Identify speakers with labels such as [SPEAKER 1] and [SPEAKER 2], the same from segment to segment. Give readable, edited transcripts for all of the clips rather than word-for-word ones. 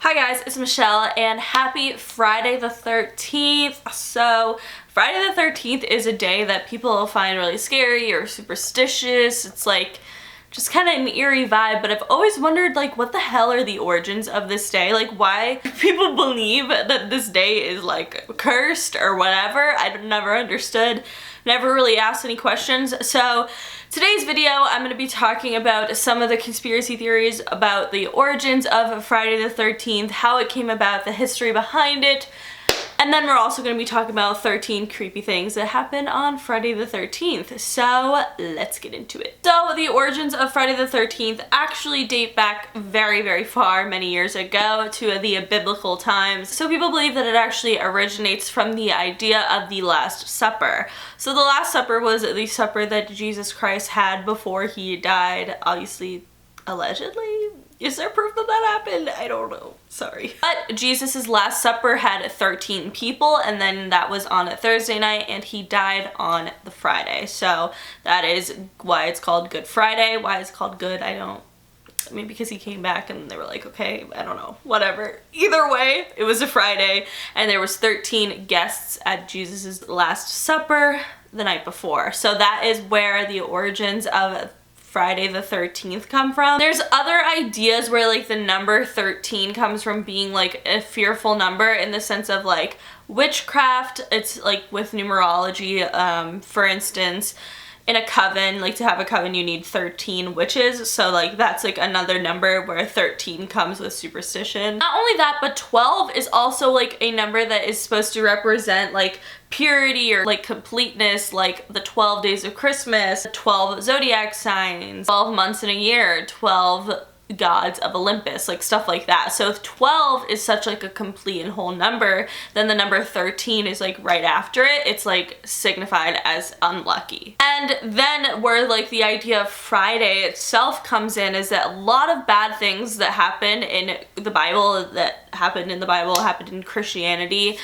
[SPEAKER 1] Hi guys, it's Michelle and happy Friday the 13th. So Friday the 13th is a day that people find really scary or superstitious. It's like just kind of an eerie vibe, but I've always wondered like what the hell are the origins of this day? Like why people believe that this day is like cursed or whatever. I've never understood, never really asked any questions. So today's video I'm going to be talking about some of the conspiracy theories about the origins of Friday the 13th, how it came about, the history behind it, and then we're also going to be talking about 13 creepy things that happened on Friday the 13th. So let's get into it. So the origins of Friday the 13th actually date back very, very far, many years ago, to the biblical times. So people believe that it actually originates from the idea of the Last Supper. So the Last Supper was the supper that Jesus Christ had before he died, obviously, allegedly. Is there proof that that happened? I don't know. Sorry. But Jesus' Last Supper had 13 people, and then that was on a Thursday night, and he died on the Friday. So that is why it's called Good Friday. Why it's called good, I mean, because he came back and they were like, okay, I don't know, whatever. Either way, it was a Friday, and there was 13 guests at Jesus' Last Supper the night before. So that is where the origins of Friday the 13th come from. There's other ideas where like the number 13 comes from being like a fearful number in the sense of like witchcraft. It's like with numerology, for instance, in a coven, like to have a coven you need 13 witches, so like that's like another number where 13 comes with superstition. Not only that, but 12 is also like a number that is supposed to represent like purity or like completeness, like the 12 days of Christmas, 12 zodiac signs, 12 months in a year, 12 gods of Olympus, like stuff like that. So if 12 is such like a complete and whole number, then the number 13 is like right after it. It's like signified as unlucky. And then where like the idea of Friday itself comes in is that a lot of bad things that happen in the Bible, happened in Christianity,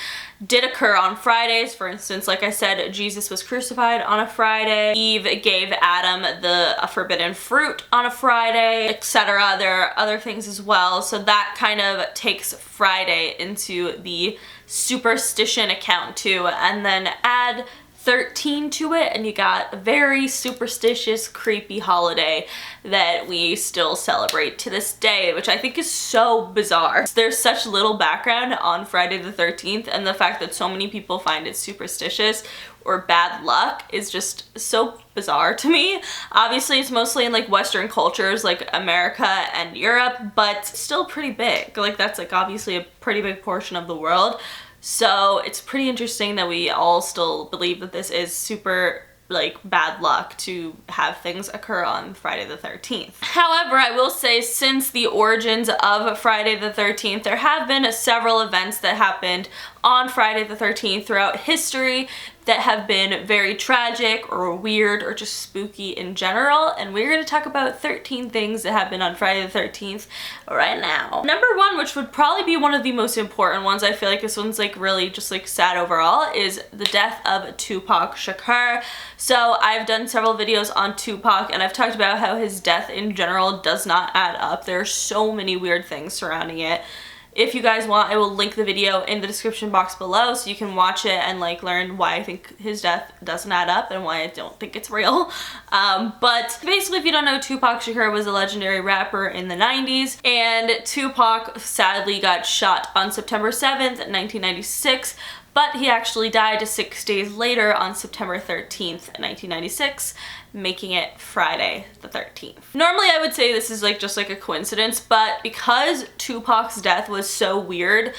[SPEAKER 1] did occur on Fridays. For instance, like I said, Jesus was crucified on a Friday. Eve gave Adam the forbidden fruit on a Friday, etc. There are other things as well. So that kind of takes Friday into the superstition account too. And then add 13 to it and you got a very superstitious, creepy holiday that we still celebrate to this day, which I think is so bizarre. There's such little background on Friday the 13th, and the fact that so many people find it superstitious or bad luck is just so bizarre to me. Obviously it's mostly in like Western cultures like America and Europe, but still pretty big. Like that's like obviously a pretty big portion of the world. So it's pretty interesting that we all still believe that this is super like bad luck to have things occur on Friday the 13th. However, I will say since the origins of Friday the 13th, there have been several events that happened on Friday the 13th throughout history that have been very tragic or weird or just spooky in general, and we're going to talk about 13 things that happened on Friday the 13th right now. Number one, which would probably be one of the most important ones, I feel like this one's like really just like sad overall, is the death of Tupac Shakur. So I've done several videos on Tupac and I've talked about how his death in general does not add up. There are so many weird things surrounding it. If you guys want, I will link the video in the description box below so you can watch it and like learn why I think his death doesn't add up and why I don't think it's real. But basically, if you don't know, Tupac Shakur was a legendary rapper in the 90s, and Tupac sadly got shot on September 7th, 1996. But he actually died 6 days later on September 13th, 1996, making it Friday the 13th. Normally I would say this is like just like a coincidence, but because Tupac's death was so weird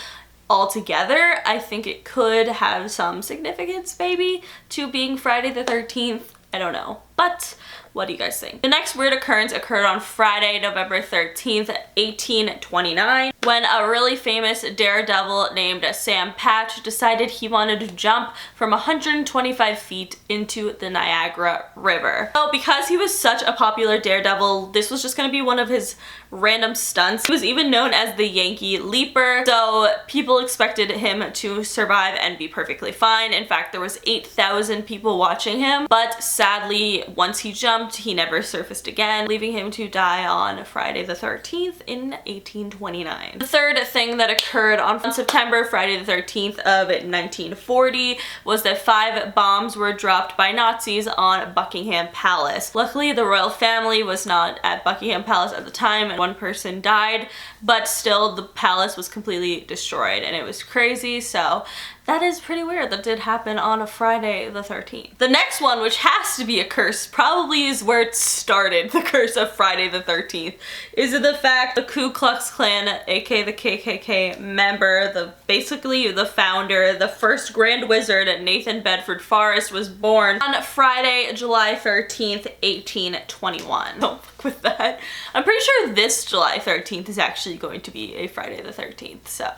[SPEAKER 1] altogether, I think it could have some significance maybe to being Friday the 13th. I don't know, but what do you guys think? The next weird occurrence occurred on Friday, November 13th, 1829, when a really famous daredevil named Sam Patch decided he wanted to jump from 125 feet into the Niagara River. So because he was such a popular daredevil, this was just going to be one of his random stunts. He was even known as the Yankee Leaper, so people expected him to survive and be perfectly fine. In fact, there was 8,000 people watching him, but sadly, once he jumped, bombed. He never surfaced again, leaving him to die on Friday the 13th in 1829. The third thing that occurred on September, Friday the 13th of 1940, was that 5 bombs were dropped by Nazis on Buckingham Palace. Luckily, the royal family was not at Buckingham Palace at the time, and 1 person died, but still the palace was completely destroyed, and it was crazy. So that is pretty weird. That did happen on a Friday the 13th. The next one, which has to be a curse, probably is where it started, the curse of Friday the 13th, is the fact the Ku Klux Klan, aka the KKK member, basically the founder, the first Grand Wizard, Nathan Bedford Forrest, was born on Friday, July 13th, 1821. Don't fuck with that. I'm pretty sure this July 13th is actually going to be a Friday the 13th, so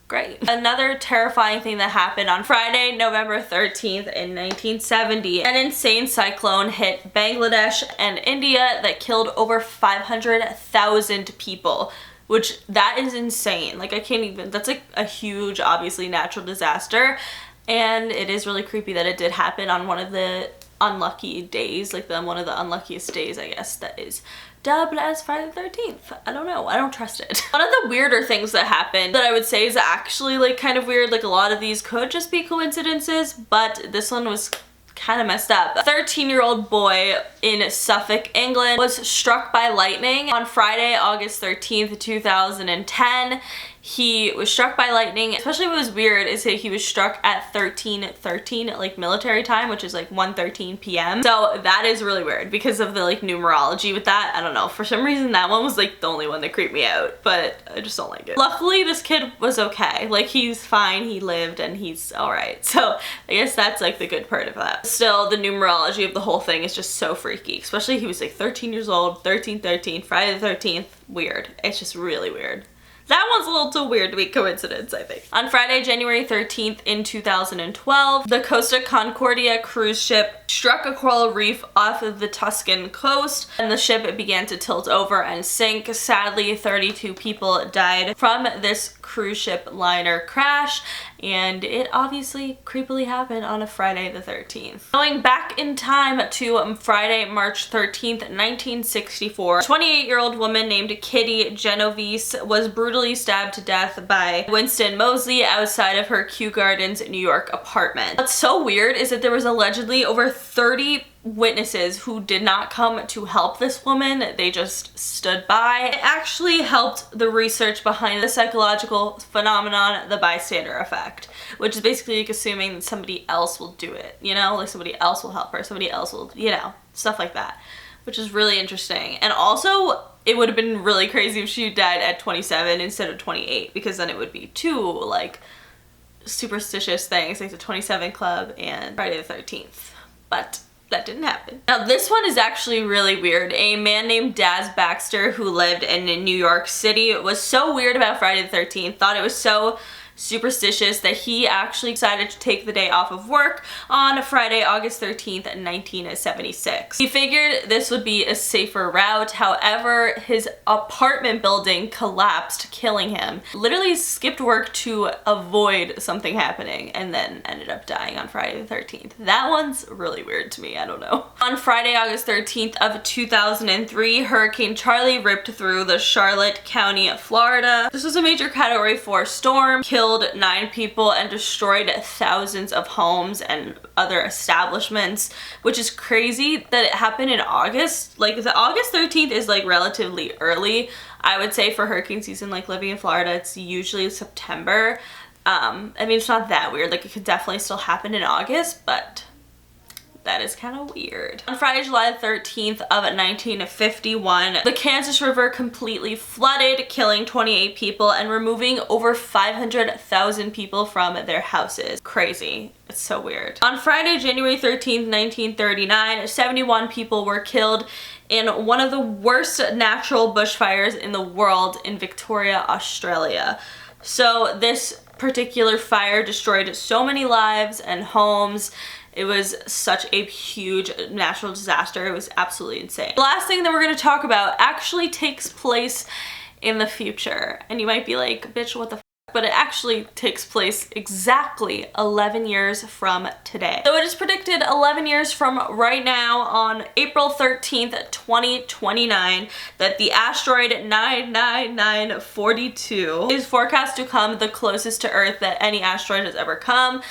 [SPEAKER 1] great. Another terrifying thing that happened on Friday, November 13th in 1970, an insane cyclone hit Bangladesh and India that killed over 500,000 people, which that is insane. Like, I can't even, that's like a huge, obviously, natural disaster, and it is really creepy that it did happen on one of the unlucky days, like one of the unluckiest days, I guess, that is dubbed as Friday the 13th. I don't know. I don't trust it. One of the weirder things that happened that I would say is actually like kind of weird, like a lot of these could just be coincidences, but this one was kind of messed up. A 13-year-old boy in Suffolk, England was struck by lightning on Friday, August 13th, 2010. He was struck by lightning. Especially what was weird is that he was struck at 13:13, like military time, which is like 1:13 p.m. So that is really weird because of the like numerology with that. I don't know. For some reason that one was like the only one that creeped me out, but I just don't like it. Luckily this kid was okay. Like, he's fine, he lived, and he's alright. So I guess that's like the good part of that. Still, the numerology of the whole thing is just so freaky. Especially he was like 13 years old, 13:13, Friday the 13th. Weird. It's just really weird. That one's a little too weird to be coincidence, I think. On Friday, January 13th in 2012, the Costa Concordia cruise ship struck a coral reef off of the Tuscan coast, and the ship began to tilt over and sink. Sadly, 32 people died from this cruise ship liner crash, and it obviously creepily happened on a Friday the 13th. Going back in time to Friday, March 13th, 1964, a 28-year-old woman named Kitty Genovese was brutally stabbed to death by Winston Moseley outside of her Kew Gardens, New York apartment. What's so weird is that there was allegedly over 30 witnesses who did not come to help this woman. They just stood by. It actually helped the research behind the psychological phenomenon, the bystander effect, which is basically like assuming that somebody else will do it, you know, like somebody else will help her, somebody else will, you know, stuff like that, which is really interesting. And also, it would have been really crazy if she died at 27 instead of 28, because then it would be 2 like superstitious things, like the 27 Club and Friday the 13th. But that didn't happen. Now this one is actually really weird. A man named Daz Baxter, who lived in New York City, was so weird about Friday the 13th, thought it was so superstitious that he actually decided to take the day off of work on Friday, August 13th, 1976. He figured this would be a safer route. However, his apartment building collapsed, killing him. Literally skipped work to avoid something happening, and then ended up dying on Friday the 13th. That one's really weird to me. I don't know. On Friday, August 13th of 2003, Hurricane Charlie ripped through the Charlotte County, Florida. This was a major Category 4 storm, killed 9 people and destroyed thousands of homes and other establishments, which is crazy that it happened in August. Like, the August 13th is like relatively early. I would say for hurricane season, like living in Florida, it's usually September. I mean, it's not that weird. Like, it could definitely still happen in August, but that is kind of weird. On Friday, July 13th of 1951, the Kansas River completely flooded, killing 28 people and removing over 500,000 people from their houses. Crazy. It's so weird. On Friday, January 13th, 1939, 71 people were killed in one of the worst natural bushfires in the world in Victoria, Australia. So this particular fire destroyed so many lives and homes. It was such a huge natural disaster. It was absolutely insane. The last thing that we're going to talk about actually takes place in the future. And you might be like, bitch, what the f***? but it actually takes place exactly 11 years from today. So it is predicted 11 years from right now on April 13th, 2029 that the asteroid 99942 is forecast to come the closest to Earth that any asteroid has ever come.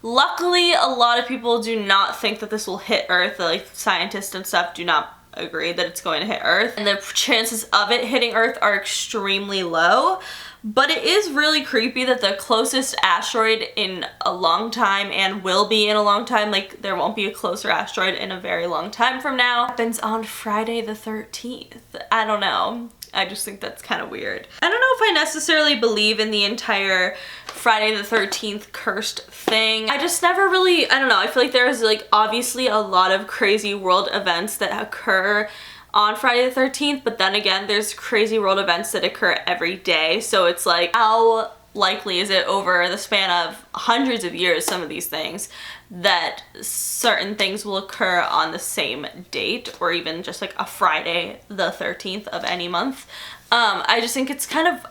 [SPEAKER 1] Luckily, a lot of people do not think that this will hit Earth. Like, scientists and stuff do not agree that it's going to hit Earth, and the chances of it hitting Earth are extremely low. But it is really creepy that the closest asteroid in a long time, and will be in a long time, like there won't be a closer asteroid in a very long time from now, happens on Friday the 13th. I don't know. I just think that's kind of weird. I don't know if I necessarily believe in the entire Friday the 13th cursed thing. I just never really, I don't know, I feel like there's like obviously a lot of crazy world events that occur on Friday the 13th, but then again, there's crazy world events that occur every day. So it's like, how likely is it over the span of hundreds of years, some of these things, that certain things will occur on the same date, or even just like a Friday the 13th of any month. I just think it's kind of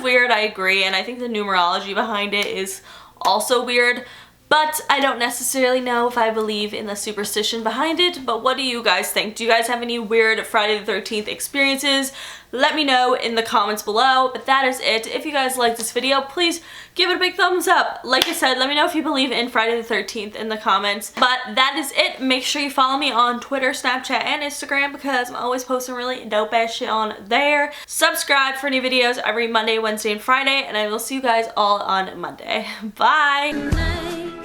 [SPEAKER 1] weird, I agree, and I think the numerology behind it is also weird, but I don't necessarily know if I believe in the superstition behind it. But what do you guys think? Do you guys have any weird Friday the 13th experiences? Let me know in the comments below. But that is it. If you guys liked this video, please give it a big thumbs up. Like I said, let me know if you believe in Friday the 13th in the comments. But that is it. Make sure you follow me on Twitter, Snapchat, and Instagram, because I'm always posting really dope ass shit on there. Subscribe for new videos every Monday, Wednesday, and Friday, and I will see you guys all on Monday. Bye!